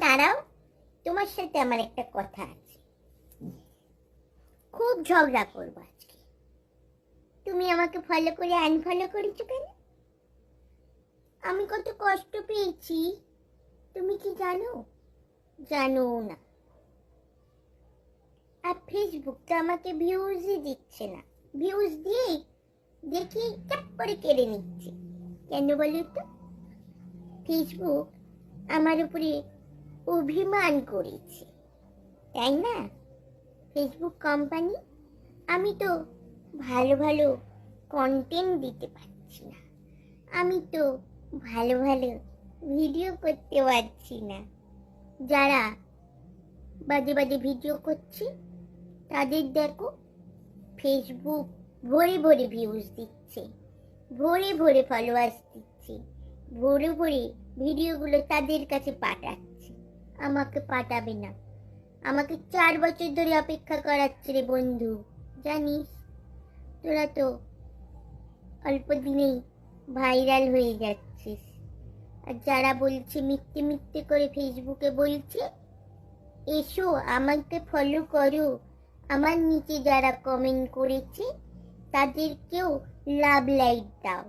দাঁড়াও, তোমার সাথে আমার একটা কথা আছে। খুব ঝগড়া করবো আজকে। তুমি আমাকে ফলো করে আনফলো করেছো কেন? আমি কত কষ্ট পেয়েছি তুমি কি জানো? জানো না। আর ফেসবুক তো আমাকে ভিউজই দিচ্ছে না। ভিউজ দিয়ে দেখি চাপ করে কেড়ে নিচ্ছে। কেন বলো তো? ফেসবুক আমার উপরে অভিমান করেছে, তাই না? ফেসবুক কোম্পানি, আমি তো ভালো ভালো কন্টেন্ট দিতে পারছি না, আমি তো ভালো ভালো ভিডিও করতে পারছি না। যারা বাজে বাজে ভিডিও করছে তাদের দেখো ফেসবুক ভরে ভরে ভিউজ দিচ্ছে, ভরে ভরে ফলোয়ার্স দিচ্ছে, ভরে ভরে ভিডিওগুলো তাদের কাছে পাঠাচ্ছে। আমাকে পাঠাবে না, আমাকে 4 বছর ধরে অপেক্ষা করাচ্ছে রে বন্ধু, জানিস? তোরা তো অল্প দিনেই ভাইরাল হয়ে যাচ্ছিস। আর যারা বলছে মিথ্যে মিথ্যে করে ফেসবুকে বলছে এসো আমাকে ফলো করো, আমার নিচে যারা কমেন্ট করেছে তাদেরকেও লাভ লাইক দাও,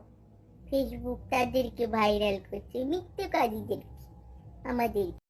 ফেসবুক তাদেরকে ভাইরাল করছে, মিথ্যেকারীদেরকে, আমাদের